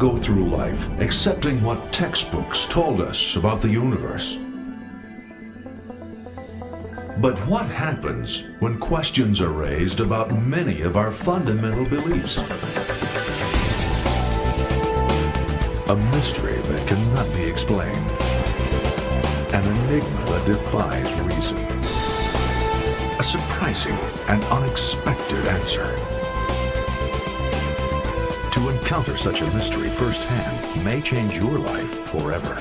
go through life accepting what textbooks told us about the universe. But what happens when questions are raised about many of our fundamental beliefs? A mystery that cannot be explained. An enigma that defies reason. A surprising and unexpected answer. To encounter such a mystery firsthand may change your life forever.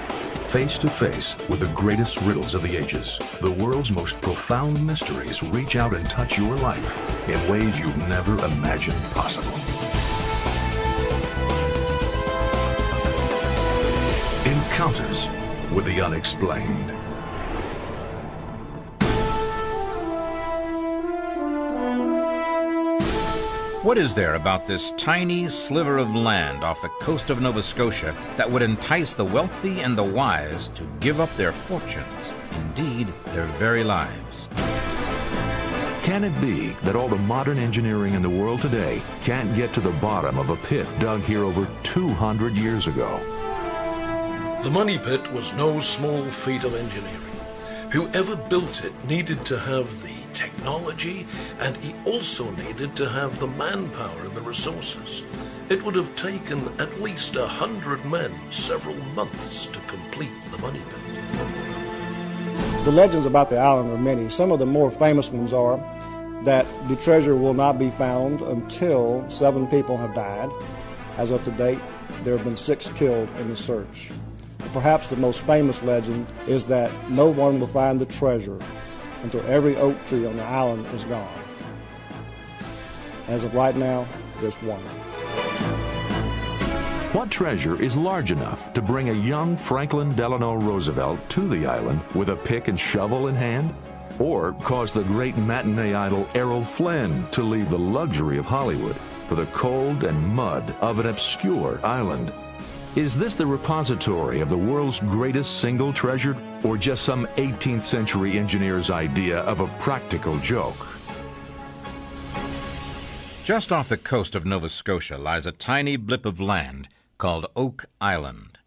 Face to face with the greatest riddles of the ages, the world's most profound mysteries reach out and touch your life in ways you've never imagined possible. Encounters with the unexplained. What is there about this tiny sliver of land off the coast of Nova Scotia that would entice the wealthy and the wise to give up their fortunes, indeed their very lives? Can it be that all the modern engineering in the world today can't get to the bottom of a pit dug here over 200 years ago? The money pit was no small feat of engineering. Whoever built it needed to have the technology, and he also needed to have the manpower and the resources. It would have taken at least 100 men several months to complete the money pit. The legends about the island are many. Some of the more famous ones are that the treasure will not be found until 7 people have died. As of to date, there have been 6 killed in the search. Perhaps the most famous legend is that no one will find the treasure until every oak tree on the island is gone. As of right now, there's one. What treasure is large enough to bring a young Franklin Delano Roosevelt to the island with a pick and shovel in hand? Or cause the great matinee idol Errol Flynn to leave the luxury of Hollywood for the cold and mud of an obscure island? Is this the repository of the world's greatest single treasure, or just some 18th century engineer's idea of a practical joke? Just off the coast of Nova Scotia lies a tiny blip of land called Oak Island.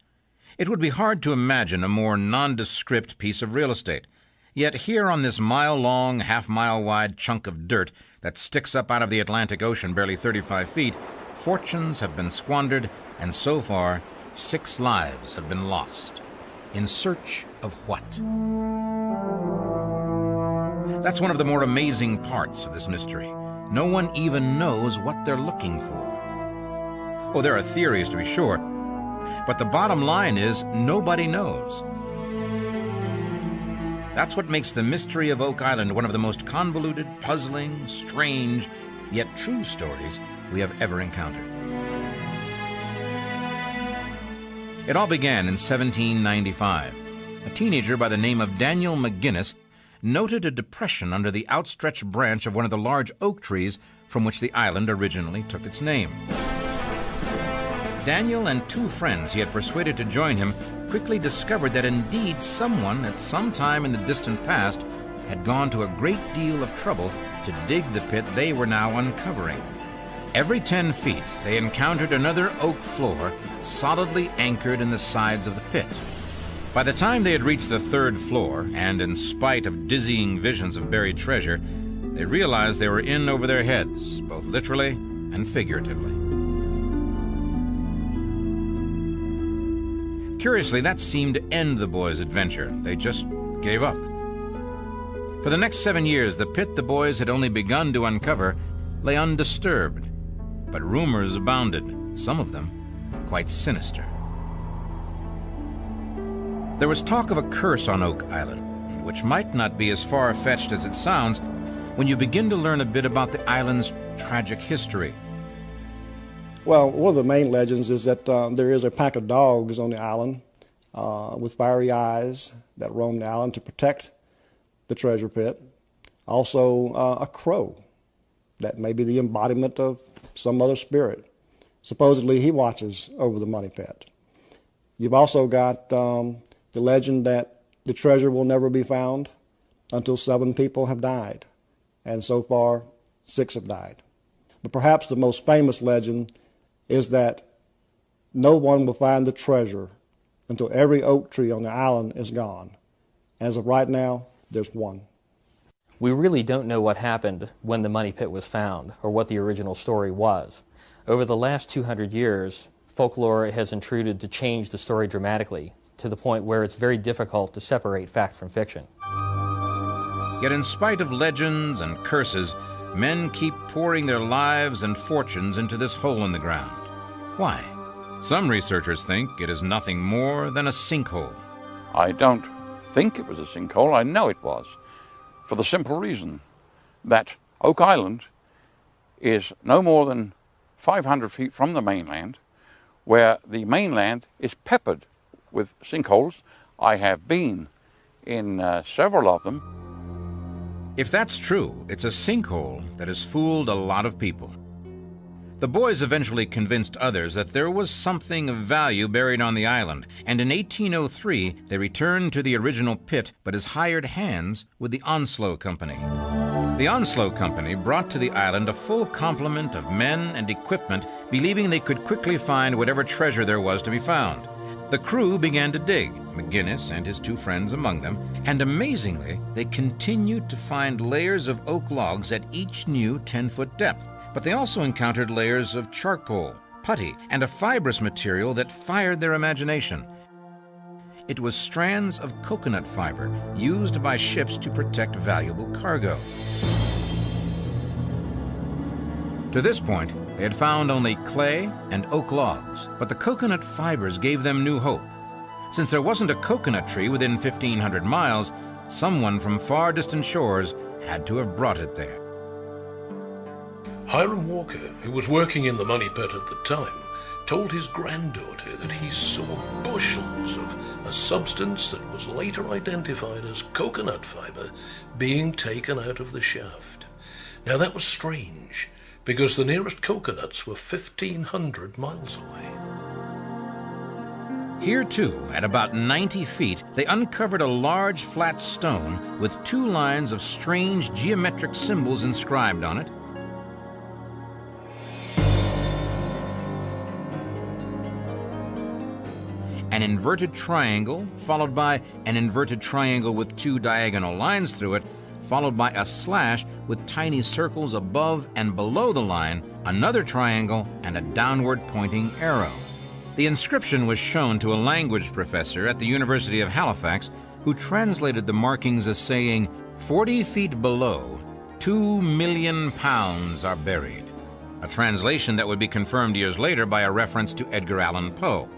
It would be hard to imagine a more nondescript piece of real estate. Yet here on this mile-long, half-mile-wide chunk of dirt that sticks up out of the Atlantic Ocean barely 35 feet, fortunes have been squandered, and so far, 6 lives have been lost. In search of what? That's one of the more amazing parts of this mystery. No one even knows what they're looking for. Oh, there are theories to be sure, but the bottom line is nobody knows. That's what makes the mystery of Oak Island one of the most convoluted, puzzling, strange, yet true stories we have ever encountered. It all began in 1795. A teenager by the name of Daniel McGinnis noted a depression under the outstretched branch of one of the large oak trees from which the island originally took its name. Daniel and 2 friends he had persuaded to join him quickly discovered that indeed someone at some time in the distant past had gone to a great deal of trouble to dig the pit they were now uncovering. Every 10 feet, they encountered another oak floor solidly anchored in the sides of the pit. By the time they had reached the 3rd floor, and in spite of dizzying visions of buried treasure, they realized they were in over their heads, both literally and figuratively. Curiously, that seemed to end the boys' adventure. They just gave up. For the next 7 years, the pit the boys had only begun to uncover lay undisturbed. But rumors abounded, some of them quite sinister. There was talk of a curse on Oak Island, which might not be as far-fetched as it sounds when you begin to learn a bit about the island's tragic history. Well, one of the main legends is that there is a pack of dogs on the island with fiery eyes that roam the island to protect the treasure pit. Also, a crow that may be the embodiment of some other spirit. Supposedly, he watches over the money pit. You've also got the legend that the treasure will never be found until 7 people have died. And so far, 6 have died. But perhaps the most famous legend is that no one will find the treasure until every oak tree on the island is gone. As of right now, there's one. We really don't know what happened when the money pit was found, or what the original story was. Over the last 200 years, folklore has intruded to change the story dramatically, to the point where it's very difficult to separate fact from fiction. Yet in spite of legends and curses, men keep pouring their lives and fortunes into this hole in the ground. Why? Some researchers think it is nothing more than a sinkhole. I don't think it was a sinkhole, I know it was, for the simple reason that Oak Island is no more than 500 feet from the mainland, where the mainland is peppered with sinkholes. I have been in several of them. If that's true, it's a sinkhole that has fooled a lot of people. The boys eventually convinced others that there was something of value buried on the island, and in 1803 they returned to the original pit, but as hired hands with the Onslow Company. The Onslow Company brought to the island a full complement of men and equipment, believing they could quickly find whatever treasure there was to be found. The crew began to dig, McGinnis and his two friends among them, and amazingly, they continued to find layers of oak logs at each new 10-foot depth. But they also encountered layers of charcoal, putty, and a fibrous material that fired their imagination. It was strands of coconut fiber used by ships to protect valuable cargo. To this point, they had found only clay and oak logs, but the coconut fibers gave them new hope. Since there wasn't a coconut tree within 1,500 miles, someone from far distant shores had to have brought it there. Hiram Walker, who was working in the money pit at the time, told his granddaughter that he saw bushels of a substance that was later identified as coconut fiber being taken out of the shaft. Now that was strange, because the nearest coconuts were 1,500 miles away. Here too, at about 90 feet, they uncovered a large flat stone with two lines of strange geometric symbols inscribed on it. An inverted triangle, followed by an inverted triangle with two diagonal lines through it, followed by a slash with tiny circles above and below the line, another triangle, and a downward pointing arrow. The inscription was shown to a language professor at the University of Halifax, who translated the markings as saying, 40 feet below, 2 million pounds are buried. A translation that would be confirmed years later by a reference to Edgar Allan Poe.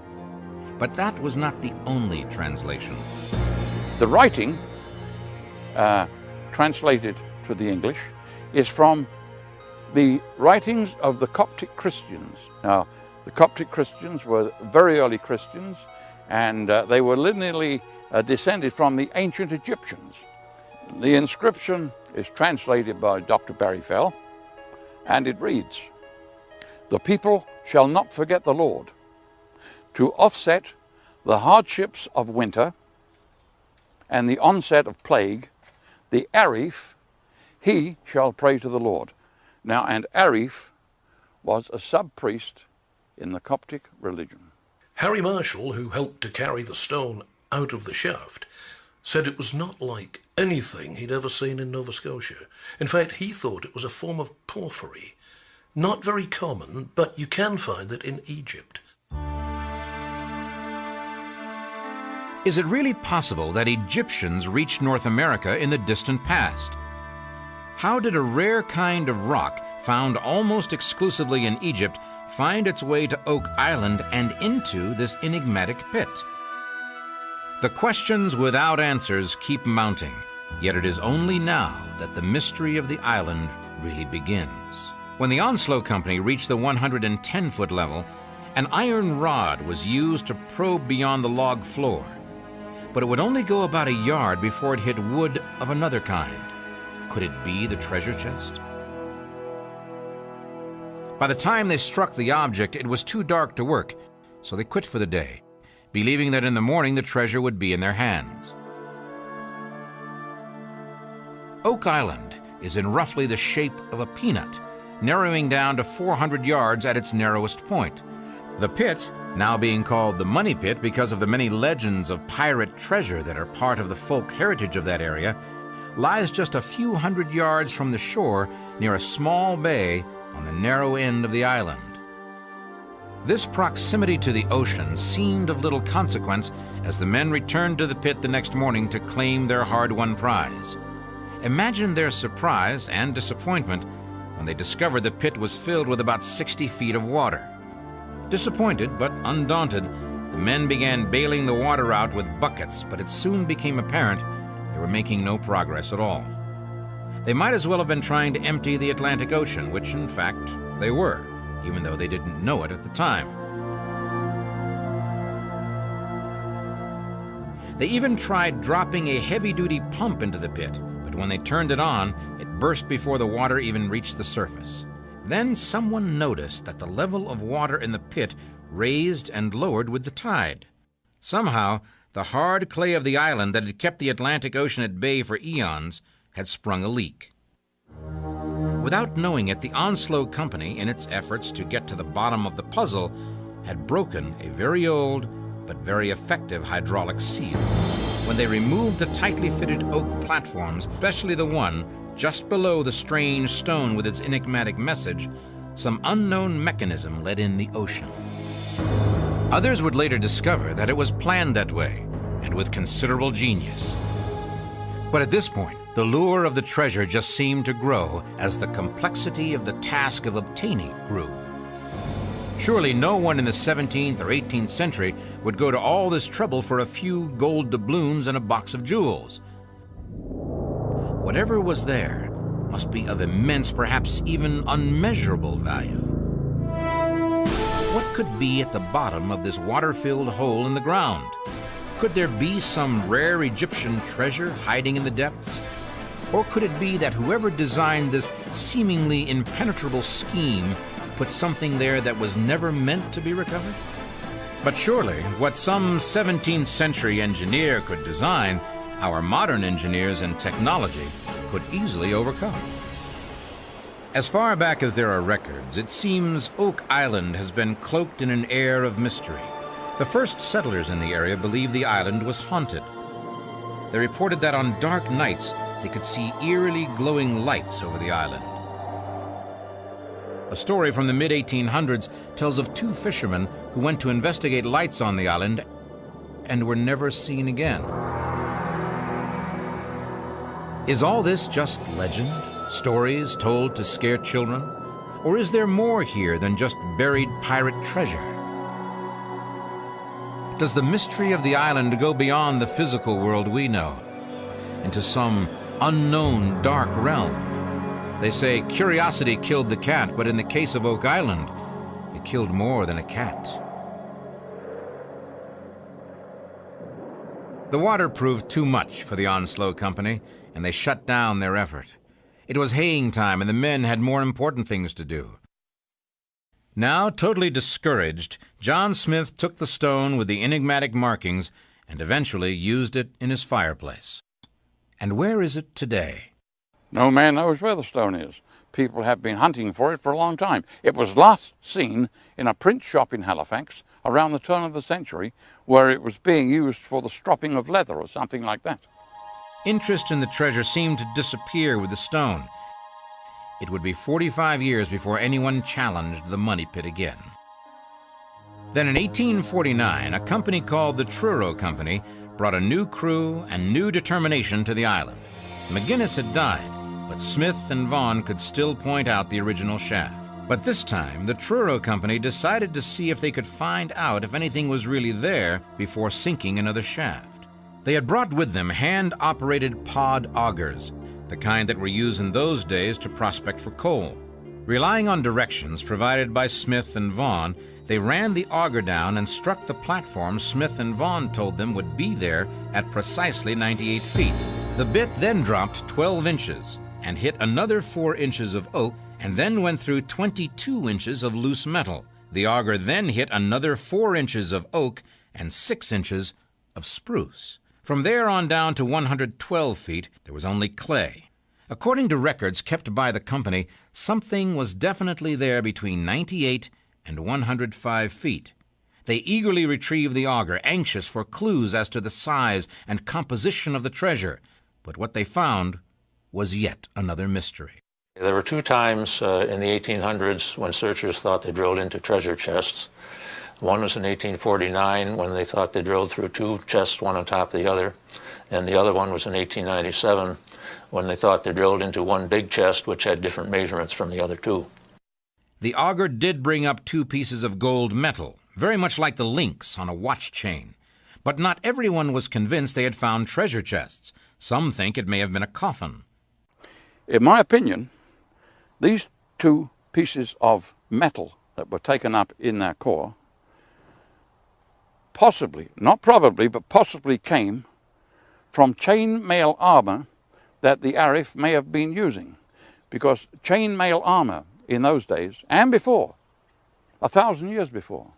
But that was not the only translation. The writing, translated to the English, is from the writings of the Coptic Christians. Now, the Coptic Christians were very early Christians, and they were lineally descended from the ancient Egyptians. The inscription is translated by Dr. Barry Fell, and it reads, "The people shall not forget the Lord. To offset the hardships of winter and the onset of plague, the Arif, he shall pray to the Lord." Now, and Arif was a sub-priest in the Coptic religion. Harry Marshall, who helped to carry the stone out of the shaft, said it was not like anything he'd ever seen in Nova Scotia. In fact, he thought it was a form of porphyry. Not very common, but you can find it in Egypt. Is it really possible that Egyptians reached North America in the distant past? How did a rare kind of rock found almost exclusively in Egypt find its way to Oak Island and into this enigmatic pit? The questions without answers keep mounting, yet it is only now that the mystery of the island really begins. When the Onslow Company reached the 110-foot level, an iron rod was used to probe beyond the log floor. But it would only go about a yard before it hit wood of another kind. Could it be the treasure chest? By the time they struck the object, it was too dark to work, so they quit for the day, believing that in the morning the treasure would be in their hands. Oak Island is in roughly the shape of a peanut, narrowing down to 400 yards at its narrowest point. The pit, now being called the Money Pit because of the many legends of pirate treasure that are part of the folk heritage of that area, lies just a few hundred yards from the shore near a small bay on the narrow end of the island. This proximity to the ocean seemed of little consequence as the men returned to the pit the next morning to claim their hard-won prize. Imagine their surprise and disappointment when they discovered the pit was filled with about 60 feet of water. Disappointed but undaunted, the men began bailing the water out with buckets, but it soon became apparent they were making no progress at all. They might as well have been trying to empty the Atlantic Ocean, which in fact they were, even though they didn't know it at the time. They even tried dropping a heavy-duty pump into the pit, but when they turned it on, it burst before the water even reached the surface. Then someone noticed that the level of water in the pit raised and lowered with the tide. Somehow, the hard clay of the island that had kept the Atlantic Ocean at bay for eons had sprung a leak. Without knowing it, the Onslow Company, in its efforts to get to the bottom of the puzzle, had broken a very old but very effective hydraulic seal. When they removed the tightly fitted oak platforms, especially the one just below the strange stone with its enigmatic message, some unknown mechanism let in the ocean. Others would later discover that it was planned that way, and with considerable genius. But at this point, the lure of the treasure just seemed to grow as the complexity of the task of obtaining it grew. Surely no one in the 17th or 18th century would go to all this trouble for a few gold doubloons and a box of jewels. Whatever was there must be of immense, perhaps even unmeasurable value. What could be at the bottom of this water-filled hole in the ground? Could there be some rare Egyptian treasure hiding in the depths? Or could it be that whoever designed this seemingly impenetrable scheme put something there that was never meant to be recovered? But surely, what some 17th century engineer could design, our modern engineers and technology could easily overcome. As far back as there are records, it seems Oak Island has been cloaked in an air of mystery. The first settlers in the area believed the island was haunted. They reported that on dark nights they could see eerily glowing lights over the island. A story from the mid-1800s tells of two fishermen who went to investigate lights on the island and were never seen again. Is all this just legend? Stories told to scare children? Or is there more here than just buried pirate treasure? Does the mystery of the island go beyond the physical world we know, into some unknown dark realm? They say curiosity killed the cat, but in the case of Oak Island, it killed more than a cat. The water proved too much for the Onslow Company, and they shut down their effort. It was haying time, and the men had more important things to do. Now, totally discouraged, John Smith took the stone with the enigmatic markings and eventually used it in his fireplace. And where is it today? No man knows where the stone is. People have been hunting for it for a long time. It was last seen in a print shop in Halifax around the turn of the century, where it was being used for the stropping of leather or something like that. Interest in the treasure seemed to disappear with the stone. It would be 45 years before anyone challenged the Money Pit again. Then in 1849, a company called the Truro Company brought a new crew and new determination to the island. McGinnis had died, but Smith and Vaughan could still point out the original shaft. But this time, the Truro Company decided to see if they could find out if anything was really there before sinking another shaft. They had brought with them hand-operated pod augers, the kind that were used in those days to prospect for coal. Relying on directions provided by Smith and Vaughan, they ran the auger down and struck the platform Smith and Vaughan told them would be there at precisely 98 feet. The bit then dropped 12 inches and hit another 4 inches of oak and then went through 22 inches of loose metal. The auger then hit another 4 inches of oak and 6 inches of spruce. From there on down to 112 feet, there was only clay. According to records kept by the company, something was definitely there between 98 and 105 feet. They eagerly retrieved the auger, anxious for clues as to the size and composition of the treasure. But what they found was yet another mystery. There were two times in the 1800s when searchers thought they drilled into treasure chests. One was in 1849 when they thought they drilled through two chests, one on top of the other. And the other one was in 1897 when they thought they drilled into one big chest which had different measurements from the other two. The auger did bring up two pieces of gold metal, very much like the links on a watch chain. But not everyone was convinced they had found treasure chests. Some think it may have been a coffin. In my opinion, these two pieces of metal that were taken up in their core possibly, not probably, but possibly came from chainmail armor that the Arif may have been using. Because chainmail armor in those days, and before, 1,000 years before,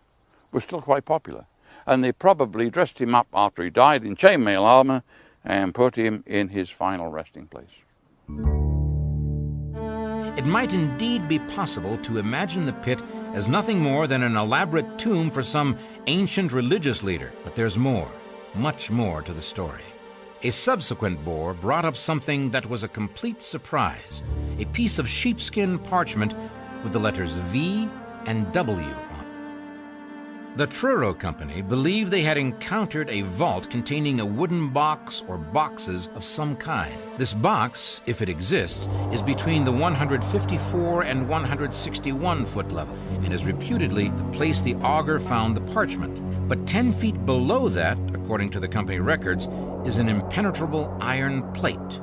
was still quite popular. And they probably dressed him up after he died in chainmail armor and put him in his final resting place. It might indeed be possible to imagine the pit as nothing more than an elaborate tomb for some ancient religious leader. But there's more, much more to the story. A subsequent bore brought up something that was a complete surprise, a piece of sheepskin parchment with the letters V and W on it. The Truro Company believed they had encountered a vault containing a wooden box or boxes of some kind. This box, if it exists, is between the 154 and 161 foot level and is reputedly the place the auger found the parchment. But 10 feet below that, according to the company records, is an impenetrable iron plate.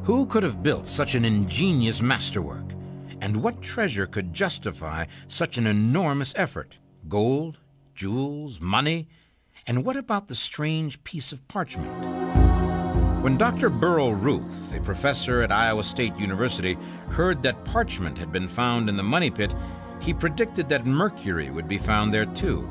Who could have built such an ingenious masterwork? And what treasure could justify such an enormous effort? Gold, jewels, money? And what about the strange piece of parchment? When Dr. Burrell Ruth, a professor at Iowa State University, heard that parchment had been found in the money pit, he predicted that mercury would be found there too.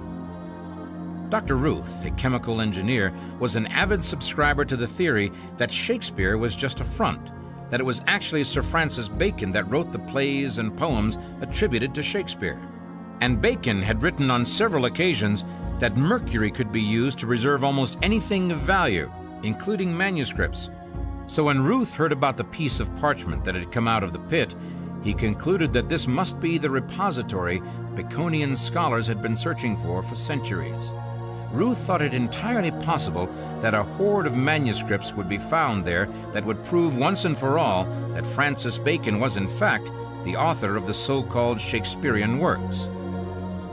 Dr. Ruth, a chemical engineer, was an avid subscriber to the theory that Shakespeare was just a front, that it was actually Sir Francis Bacon that wrote the plays and poems attributed to Shakespeare. And Bacon had written on several occasions that mercury could be used to preserve almost anything of value, including manuscripts. So when Ruth heard about the piece of parchment that had come out of the pit, he concluded that this must be the repository Baconian scholars had been searching for centuries. Ruth thought it entirely possible that a hoard of manuscripts would be found there that would prove once and for all that Francis Bacon was in fact the author of the so-called Shakespearean works.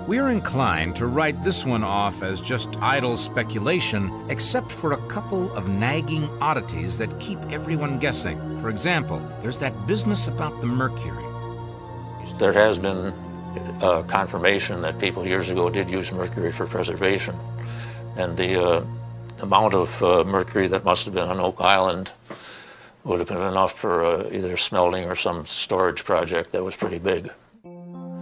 We are inclined to write this one off as just idle speculation, except for a couple of nagging oddities that keep everyone guessing. For example, there's that business about the mercury. There has been confirmation that people years ago did use mercury for preservation. And the amount of mercury that must have been on Oak Island would have been enough for either smelting or some storage project that was pretty big.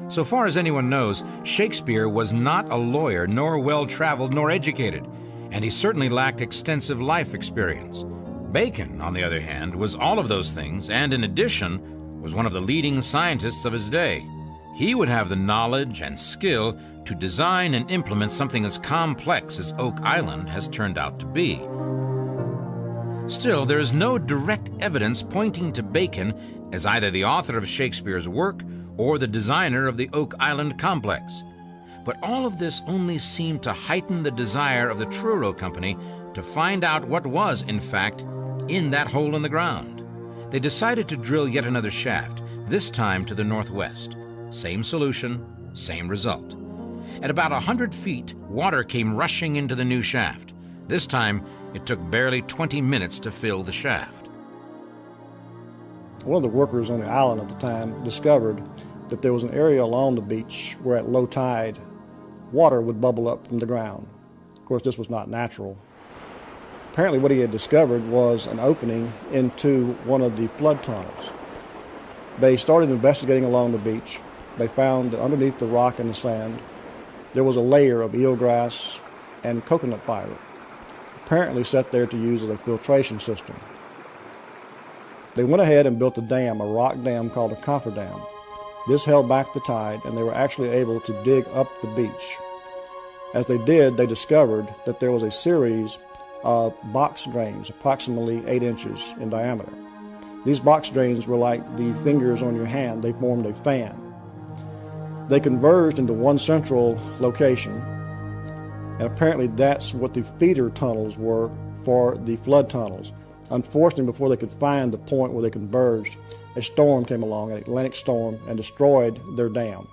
So far as anyone knows, Shakespeare was not a lawyer, nor well-traveled, nor educated, and he certainly lacked extensive life experience. Bacon, on the other hand, was all of those things, and in addition, was one of the leading scientists of his day. He would have the knowledge and skill to design and implement something as complex as Oak Island has turned out to be. Still, there is no direct evidence pointing to Bacon as either the author of Shakespeare's work or the designer of the Oak Island complex. But all of this only seemed to heighten the desire of the Truro Company to find out what was, in fact, in that hole in the ground. They decided to drill yet another shaft, this time to the northwest. Same solution, same result. At about 100 feet, water came rushing into the new shaft. This time, it took barely 20 minutes to fill the shaft. One of the workers on the island at the time discovered that there was an area along the beach where at low tide, water would bubble up from the ground. Of course, this was not natural. Apparently what he had discovered was an opening into one of the flood tunnels. They started investigating along the beach. They found that underneath the rock and the sand, there was a layer of eelgrass and coconut fiber, apparently set there to use as a filtration system. They went ahead and built a dam, a rock dam called a cofferdam. This held back the tide, and they were actually able to dig up the beach. As they did, they discovered that there was a series of box drains, approximately 8 inches in diameter. These box drains were like the fingers on your hand. They formed a fan. They converged into one central location, and apparently that's what the feeder tunnels were for the flood tunnels. Unfortunately, before they could find the point where they converged, a storm came along, an Atlantic storm, and destroyed their dam.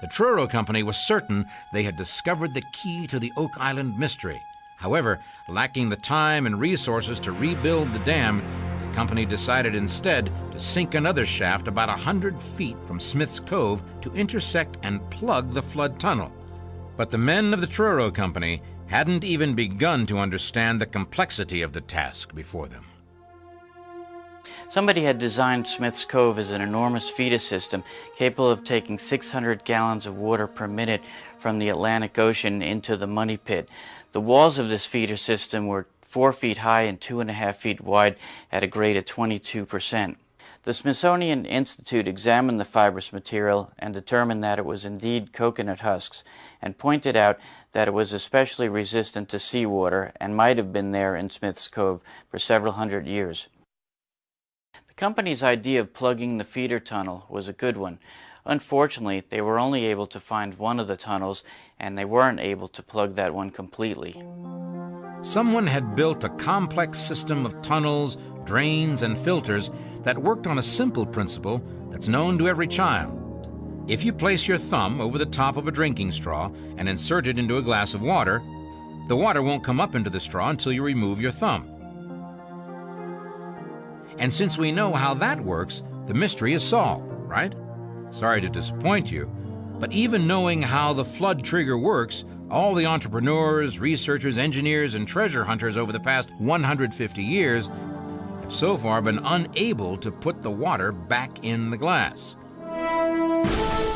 The Truro Company was certain they had discovered the key to the Oak Island mystery. However, lacking the time and resources to rebuild the dam, the company decided instead to sink another shaft about 100 feet from Smith's Cove to intersect and plug the flood tunnel. But the men of the Truro Company hadn't even begun to understand the complexity of the task before them. Somebody had designed Smith's Cove as an enormous feeder system capable of taking 600 gallons of water per minute from the Atlantic Ocean into the money pit. The walls of this feeder system were 4 feet high and 2.5 feet wide at a grade of 22%. The Smithsonian Institute examined the fibrous material and determined that it was indeed coconut husks, and pointed out that it was especially resistant to seawater and might have been there in Smith's Cove for several hundred years. The company's idea of plugging the feeder tunnel was a good one. Unfortunately, they were only able to find one of the tunnels, and they weren't able to plug that one completely. Someone had built a complex system of tunnels, drains, and filters that worked on a simple principle that's known to every child. If you place your thumb over the top of a drinking straw and insert it into a glass of water, the water won't come up into the straw until you remove your thumb. And since we know how that works, the mystery is solved, right? Sorry to disappoint you, but even knowing how the flood trigger works, all the entrepreneurs, researchers, engineers, and treasure hunters over the past 150 years have so far been unable to put the water back in the glass.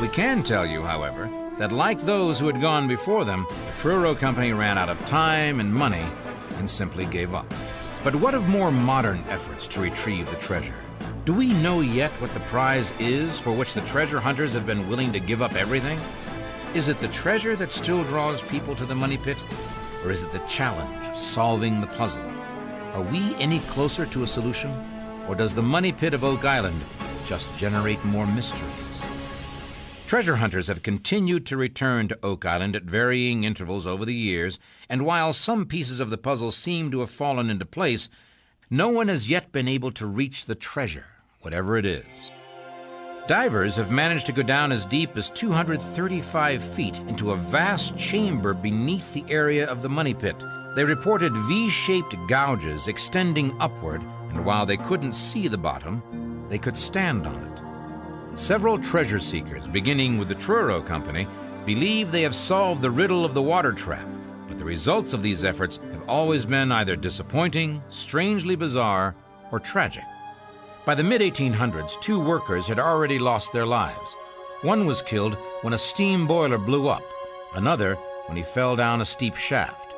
We can tell you, however, that like those who had gone before them, the Truro Company ran out of time and money and simply gave up. But what of more modern efforts to retrieve the treasure? Do we know yet what the prize is for which the treasure hunters have been willing to give up everything? Is it the treasure that still draws people to the money pit? Or is it the challenge of solving the puzzle? Are we any closer to a solution? Or does the money pit of Oak Island just generate more mysteries? Treasure hunters have continued to return to Oak Island at varying intervals over the years, and while some pieces of the puzzle seem to have fallen into place, no one has yet been able to reach the treasure, whatever it is. Divers have managed to go down as deep as 235 feet into a vast chamber beneath the area of the money pit. They reported V-shaped gouges extending upward, and while they couldn't see the bottom, they could stand on it. Several treasure seekers, beginning with the Truro Company, believe they have solved the riddle of the water trap, but the results of these efforts have always been either disappointing, strangely bizarre, or tragic. By the mid-1800s, 2 workers had already lost their lives. One was killed when a steam boiler blew up, another when he fell down a steep shaft.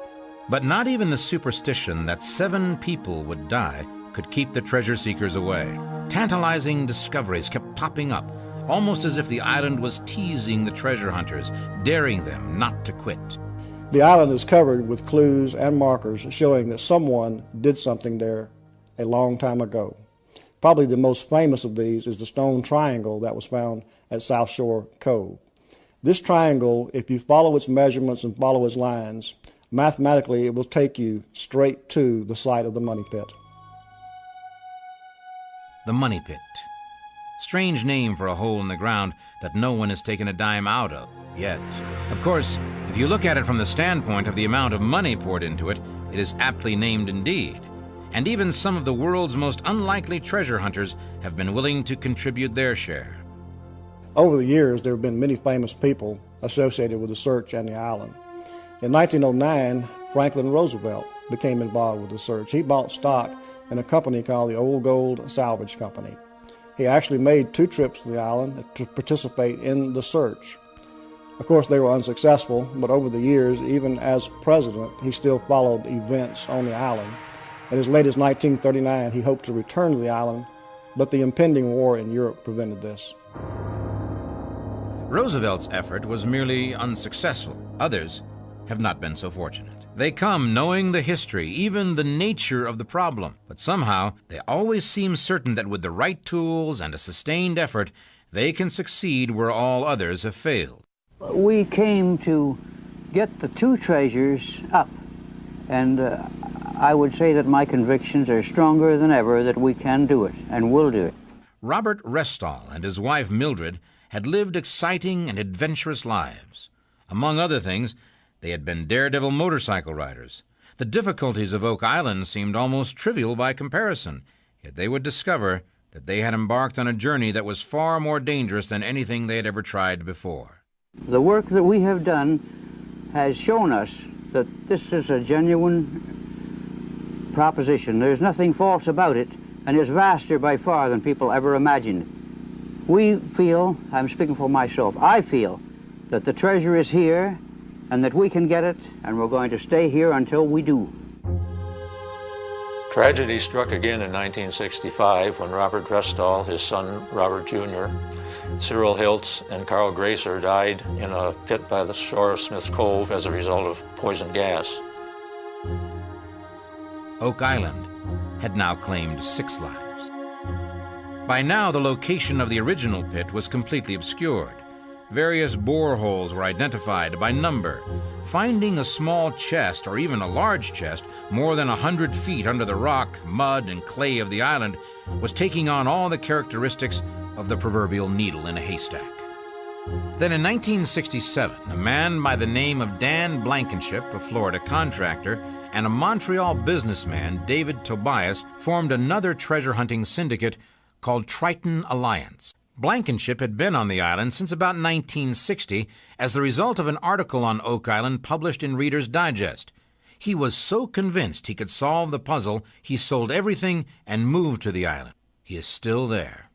But not even the superstition that 7 people would die could keep the treasure seekers away. Tantalizing discoveries kept popping up, almost as if the island was teasing the treasure hunters, daring them not to quit. The island is covered with clues and markers showing that someone did something there a long time ago. Probably the most famous of these is the stone triangle that was found at South Shore Cove. This triangle, if you follow its measurements and follow its lines, mathematically it will take you straight to the site of the money pit. The money pit. Strange name for a hole in the ground that no one has taken a dime out of yet. Of course, if you look at it from the standpoint of the amount of money poured into it, it is aptly named indeed. And even some of the world's most unlikely treasure hunters have been willing to contribute their share. Over the years, there have been many famous people associated with the search and the island. In 1909, Franklin Roosevelt became involved with the search. He bought stock in a company called the Old Gold Salvage Company. He actually made 2 trips to the island to participate in the search. Of course, they were unsuccessful, but over the years, even as president, he still followed events on the island. And as late as 1939, he hoped to return to the island, but the impending war in Europe prevented this. Roosevelt's effort was merely unsuccessful. Others have not been so fortunate. They come knowing the history, even the nature of the problem, but somehow they always seem certain that with the right tools and a sustained effort, they can succeed where all others have failed. We came to get the two treasures up, and I would say that my convictions are stronger than ever that we can do it and will do it. Robert Restall and his wife Mildred had lived exciting and adventurous lives. Among other things, they had been daredevil motorcycle riders. The difficulties of Oak Island seemed almost trivial by comparison, yet they would discover that they had embarked on a journey that was far more dangerous than anything they had ever tried before. The work that we have done has shown us that this is a genuine proposition. There's nothing false about it, and it's vaster by far than people ever imagined. We feel, I'm speaking for myself, I feel that the treasure is here and that we can get it, and we're going to stay here until we do. Tragedy struck again in 1965 when Robert Restall, his son Robert Jr., Cyril Hiltz, and Carl Gracer died in a pit by the shore of Smith's Cove as a result of poison gas. Oak Island had now claimed 6 lives. By now, the location of the original pit was completely obscured. Various boreholes were identified by number. Finding a small chest, or even a large chest, more than 100 feet under the rock, mud, and clay of the island was taking on all the characteristics of the proverbial needle in a haystack. Then in 1967, a man by the name of Dan Blankenship, a Florida contractor, and a Montreal businessman, David Tobias, formed another treasure hunting syndicate called Triton Alliance. Blankenship had been on the island since about 1960 as the result of an article on Oak Island published in Reader's Digest. He was so convinced he could solve the puzzle, he sold everything and moved to the island. He is still there.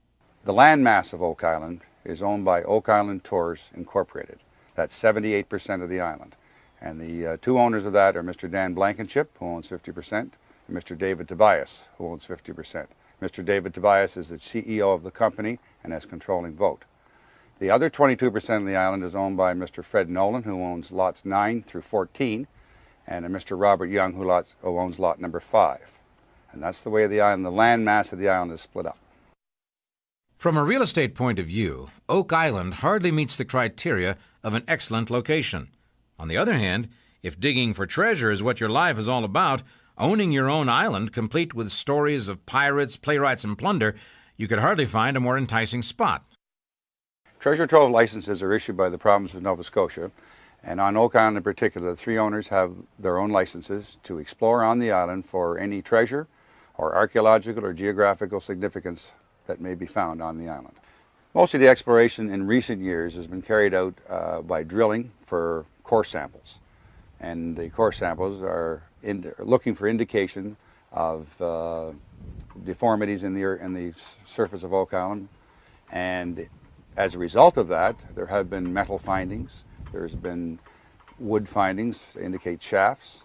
The landmass of Oak Island is owned by Oak Island Tours Incorporated. That's 78% of the island. And the two owners of that are Mr. Dan Blankenship, who owns 50%, and Mr. David Tobias, who owns 50%. Mr. David Tobias is the CEO of the company and has controlling vote. The other 22% of the island is owned by Mr. Fred Nolan, who owns lots 9 through 14, and Mr. Robert Young, who owns lot number 5. And that's the way the island, the land mass of the island is split up. From a real estate point of view, Oak Island hardly meets the criteria of an excellent location. On the other hand, if digging for treasure is what your life is all about, owning your own island, complete with stories of pirates, playwrights, and plunder, you could hardly find a more enticing spot. Treasure trove licenses are issued by the province of Nova Scotia, and on Oak Island in particular, the 3 owners have their own licenses to explore on the island for any treasure or archaeological or geographical significance that may be found on the island. Most of the exploration in recent years has been carried out by drilling for core samples, and the core samples are looking for indication of deformities in the surface of Oak Island, and as a result of that, there have been metal findings, there's been wood findings to indicate shafts,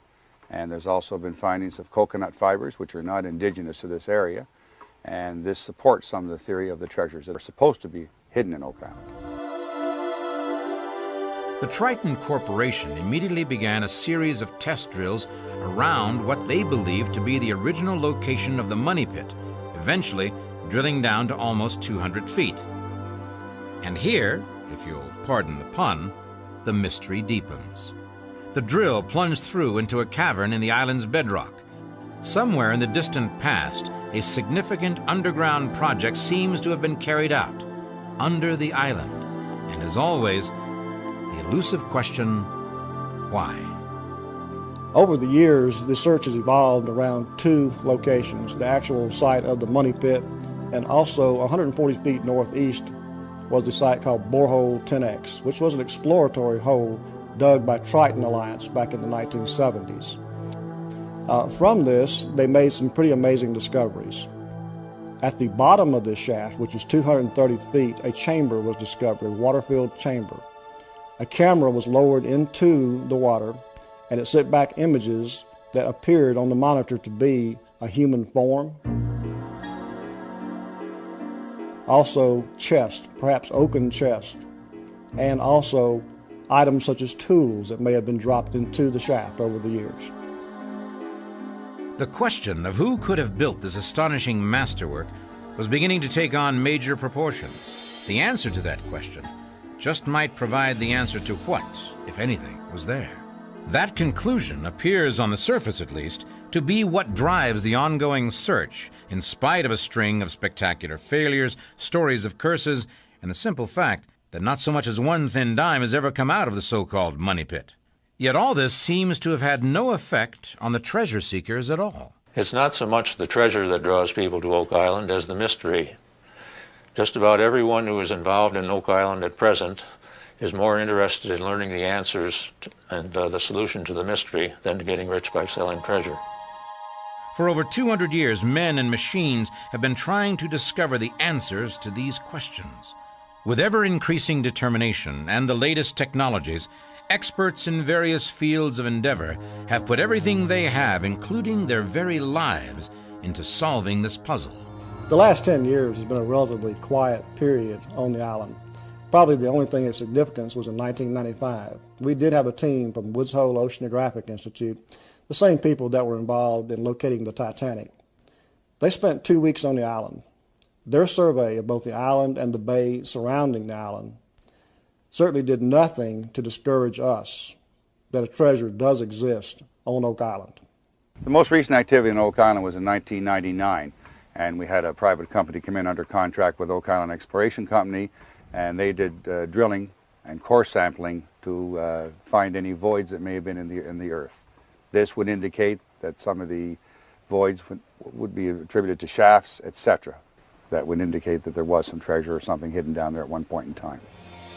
and there's also been findings of coconut fibers, which are not indigenous to this area, and this supports some of the theory of the treasures that are supposed to be hidden in Oak Island. The Triton Corporation immediately began a series of test drills around what they believed to be the original location of the money pit, eventually drilling down to almost 200 feet. And here, if you'll pardon the pun, the mystery deepens. The drill plunged through into a cavern in the island's bedrock. Somewhere in the distant past, a significant underground project seems to have been carried out, under the island. And as always, the elusive question, why? Over the years, the search has evolved around 2 locations, the actual site of the money pit, and also 140 feet northeast was the site called Borehole 10X, which was an exploratory hole dug by Triton Alliance back in the 1970s. From this, they made some pretty amazing discoveries. At the bottom of this shaft, which is 230 feet, a chamber was discovered, a water-filled chamber. A camera was lowered into the water, and it sent back images that appeared on the monitor to be a human form. Also chest, perhaps oaken chest. and also items such as tools that may have been dropped into the shaft over the years. The question of who could have built this astonishing masterwork was beginning to take on major proportions. The answer to that question just might provide the answer to what, if anything, was there. That conclusion appears, on the surface at least, to be what drives the ongoing search, in spite of a string of spectacular failures, stories of curses, and the simple fact that not so much as one thin dime has ever come out of the so-called money pit. Yet all this seems to have had no effect on the treasure seekers at all. It's not so much the treasure that draws people to Oak Island as the mystery. Just about everyone who is involved in Oak Island at present is more interested in learning the answers and the solution to the mystery than getting rich by selling treasure. For over 200 years, men and machines have been trying to discover the answers to these questions. With ever-increasing determination and the latest technologies, experts in various fields of endeavor have put everything they have, including their very lives, into solving this puzzle. The last 10 years has been a relatively quiet period on the island. Probably the only thing of significance was in 1995. We did have a team from Woods Hole Oceanographic Institute, the same people that were involved in locating the Titanic. They spent 2 weeks on the island. Their survey of both the island and the bay surrounding the island certainly did nothing to discourage us that a treasure does exist on Oak Island. The most recent activity on Oak Island was in 1999, and we had a private company come in under contract with Oak Island Exploration Company, and they did drilling and core sampling to find any voids that may have been in the earth. This would indicate that some of the voids would be attributed to shafts, etc. That would indicate that there was some treasure or something hidden down there at one point in time.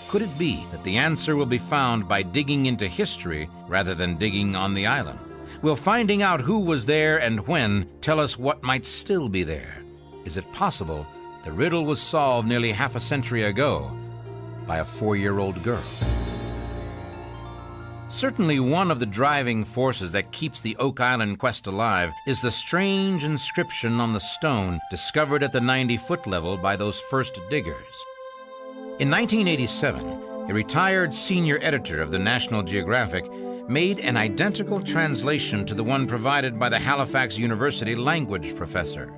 Could it be that the answer will be found by digging into history rather than digging on the island? Will finding out who was there and when tell us what might still be there? Is it possible the riddle was solved nearly half a century ago by a 4-year-old girl? Certainly one of the driving forces that keeps the Oak Island quest alive is the strange inscription on the stone discovered at the 90-foot level by those first diggers. In 1987, a retired senior editor of the National Geographic made an identical translation to the one provided by the Halifax University language professor.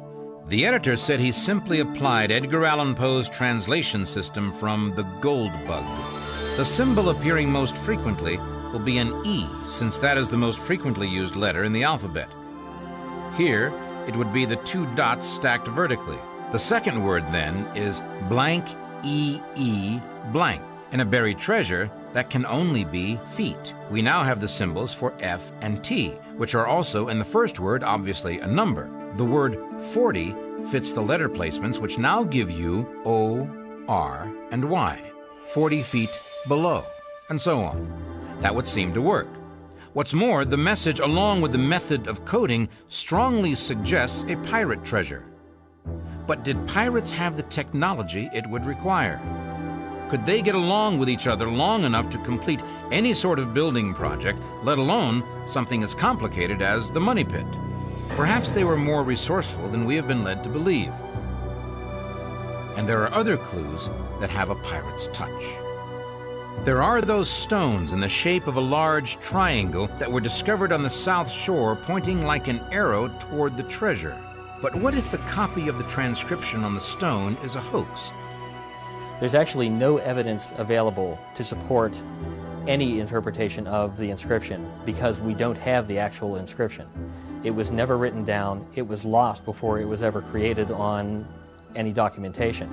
The editor said he simply applied Edgar Allan Poe's translation system from the gold bug. The symbol appearing most frequently will be an E, since that is the most frequently used letter in the alphabet. Here, it would be the 2 dots stacked vertically. The second word, then, is blank E-E blank. In a buried treasure, that can only be feet. We now have the symbols for F and T, which are also in the first word, obviously a number. The word 40 fits the letter placements, which now give you O, R, and Y. 40 feet below, and so on. That would seem to work. What's more, the message, along with the method of coding, strongly suggests a pirate treasure. But did pirates have the technology it would require? Could they get along with each other long enough to complete any sort of building project, let alone something as complicated as the money pit? Perhaps they were more resourceful than we have been led to believe. And there are other clues that have a pirate's touch. There are those stones in the shape of a large triangle that were discovered on the south shore, pointing like an arrow toward the treasure. But what if the copy of the transcription on the stone is a hoax? There's actually no evidence available to support any interpretation of the inscription because we don't have the actual inscription. It was never written down. It was lost before it was ever created on any documentation.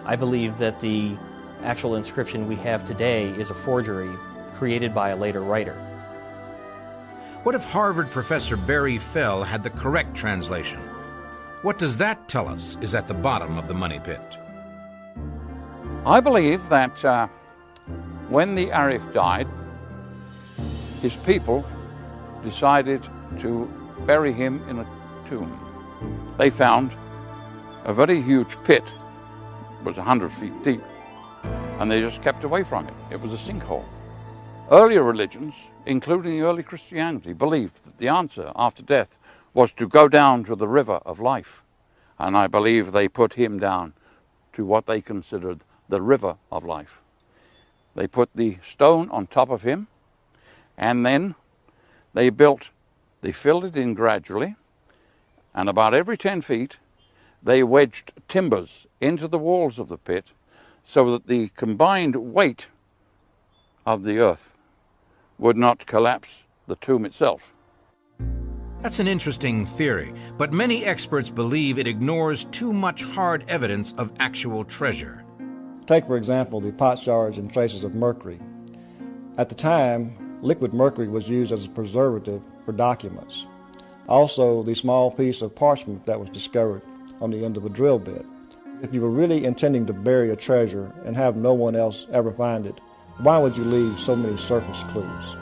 I believe that the actual inscription we have today is a forgery created by a later writer. What if Harvard professor Barry Fell had the correct translation? What does that tell us is at the bottom of the money pit? I believe that when the Arif died, his people decided to bury him in a tomb. They found a very huge pit, it was 100 feet deep, and they just kept away from it. It was a sinkhole. Earlier religions, including early Christianity, believed that the answer after death was to go down to the river of life. And I believe they put him down to what they considered the river of life. They put the stone on top of him, and then they filled it in gradually, and about every 10 feet they wedged timbers into the walls of the pit so that the combined weight of the earth would not collapse the tomb itself. That's an interesting theory, but many experts believe it ignores too much hard evidence of actual treasure. Take, for example, the potsherds and traces of mercury. At the time, liquid mercury was used as a preservative for documents. Also, the small piece of parchment that was discovered on the end of a drill bit. If you were really intending to bury a treasure and have no one else ever find it, why would you leave so many surface clues?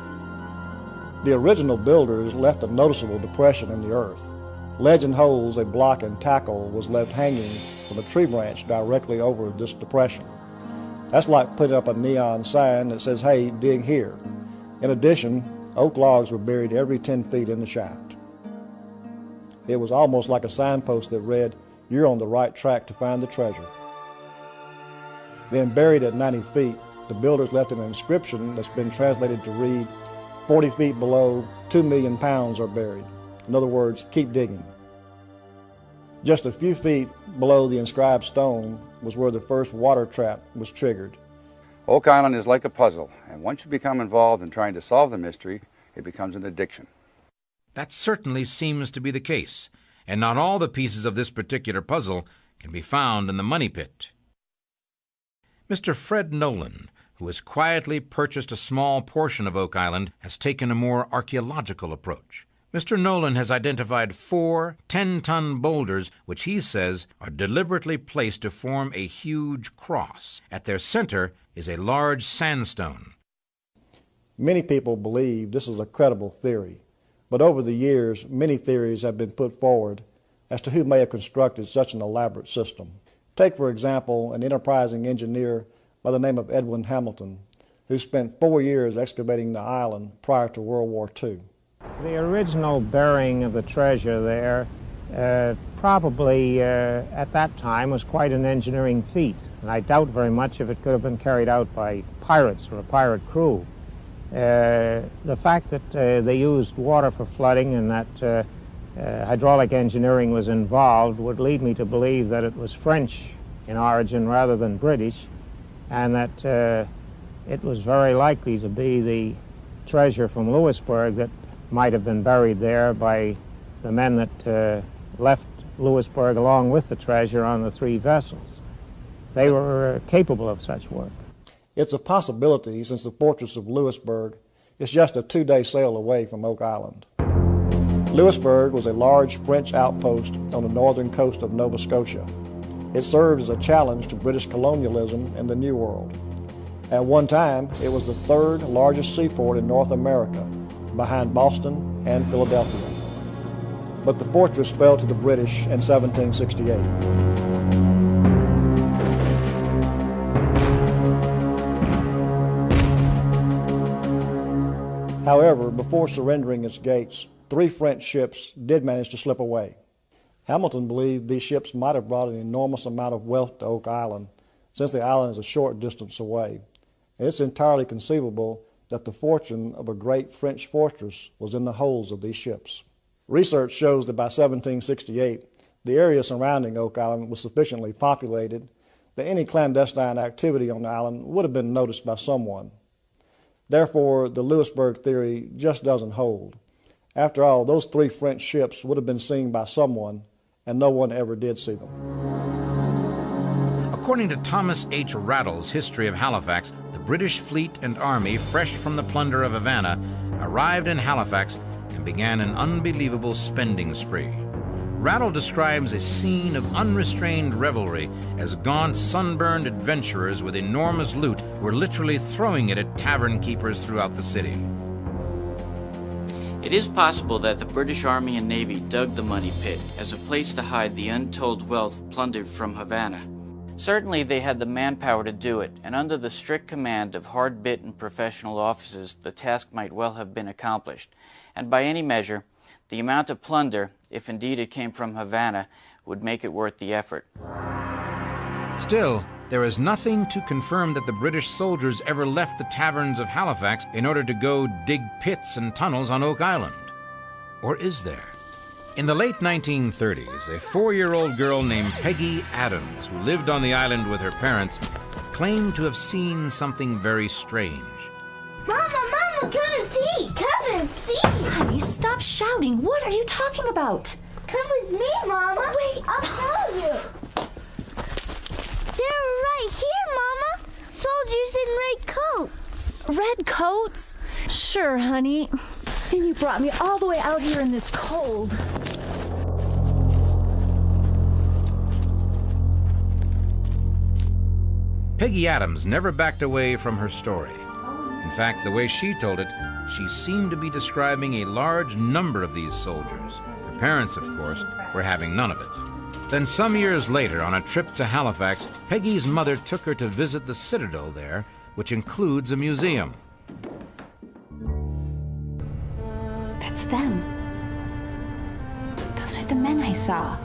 The original builders left a noticeable depression in the earth. Legend holds a block and tackle was left hanging from a tree branch directly over this depression. That's like putting up a neon sign that says, "Hey, dig here." In addition, oak logs were buried every 10 feet in the shaft. It was almost like a signpost that read, "You're on the right track to find the treasure." Then buried at 90 feet, the builders left an inscription that's been translated to read, 40 feet below, 2 million pounds are buried. In other words, keep digging. Just a few feet below the inscribed stone was where the first water trap was triggered. Oak Island is like a puzzle, and once you become involved in trying to solve the mystery, it becomes an addiction. That certainly seems to be the case, and not all the pieces of this particular puzzle can be found in the money pit. Mr. Fred Nolan, who has quietly purchased a small portion of Oak Island, has taken a more archaeological approach. Mr. Nolan has identified 4 10-ton boulders which he says are deliberately placed to form a huge cross. At their center is a large sandstone. Many people believe this is a credible theory, but over the years, many theories have been put forward as to who may have constructed such an elaborate system. Take, for example, an enterprising engineer by the name of Edwin Hamilton, who spent 4 years excavating the island prior to World War II. The original burying of the treasure there probably at that time was quite an engineering feat, and I doubt very much if it could have been carried out by pirates or a pirate crew. The fact that they used water for flooding and that hydraulic engineering was involved would lead me to believe that it was French in origin rather than British, and that it was very likely to be the treasure from Louisbourg that might have been buried there by the men that left Louisbourg along with the treasure on the 3 vessels. They were capable of such work. It's a possibility since the fortress of Louisbourg is just a 2-day sail away from Oak Island. Louisbourg was a large French outpost on the northern coast of Nova Scotia. It served as a challenge to British colonialism in the New World. At one time, it was the 3rd largest seaport in North America, behind Boston and Philadelphia. But the fortress fell to the British in 1768. However, before surrendering its gates, 3 French ships did manage to slip away. Hamilton believed these ships might have brought an enormous amount of wealth to Oak Island, since the island is a short distance away. And it's entirely conceivable that the fortune of a great French fortress was in the holds of these ships. Research shows that by 1768, the area surrounding Oak Island was sufficiently populated that any clandestine activity on the island would have been noticed by someone. Therefore, the Louisbourg theory just doesn't hold. After all, those 3 French ships would have been seen by someone, and no one ever did see them. According to Thomas H. Rattle's History of Halifax, the British fleet and army, fresh from the plunder of Havana, arrived in Halifax and began an unbelievable spending spree. Rattle describes a scene of unrestrained revelry as gaunt, sunburned adventurers with enormous loot were literally throwing it at tavern keepers throughout the city. It is possible that the British Army and Navy dug the money pit as a place to hide the untold wealth plundered from Havana. Certainly they had the manpower to do it, and under the strict command of hard-bitten professional officers, the task might well have been accomplished. And by any measure, the amount of plunder, if indeed it came from Havana, would make it worth the effort. Still, there is nothing to confirm that the British soldiers ever left the taverns of Halifax in order to go dig pits and tunnels on Oak Island. Or is there? In the late 1930s, a 4-year-old girl named Peggy Adams, who lived on the island with her parents, claimed to have seen something very strange. Mama, come and see! Come and see! Honey, stop shouting. What are you talking about? Come with me, Mama. Wait. I'll tell you. They're right here, Mama. Soldiers in red coats. Red coats? Sure, honey. And you brought me all the way out here in this cold. Peggy Adams never backed away from her story. In fact, the way she told it, she seemed to be describing a large number of these soldiers. Her parents, of course, were having none of it. Then some years later, on a trip to Halifax, Peggy's mother took her to visit the citadel there, which includes a museum. That's them. Those are the men I saw.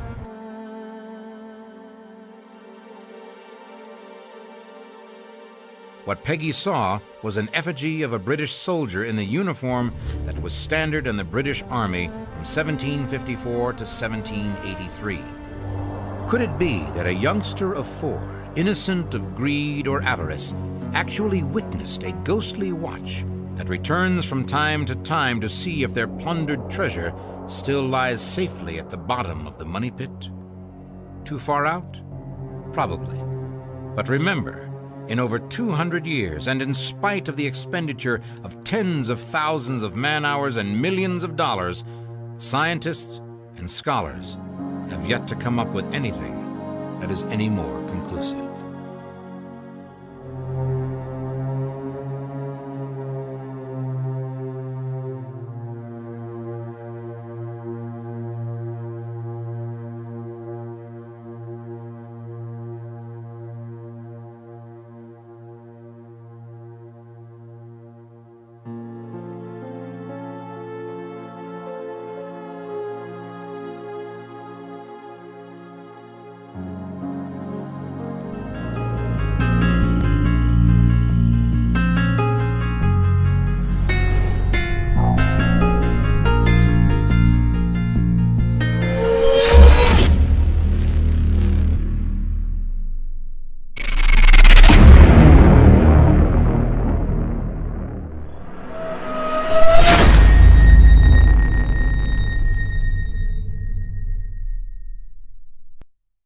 What Peggy saw was an effigy of a British soldier in the uniform that was standard in the British Army from 1754 to 1783. Could it be that a youngster of 4, innocent of greed or avarice, actually witnessed a ghostly watch that returns from time to see if their plundered treasure still lies safely at the bottom of the money pit? Too far out? Probably. But remember, in over 200 years, and in spite of the expenditure of tens of thousands of man-hours and millions of dollars, scientists and scholars have yet to come up with anything that is any more conclusive.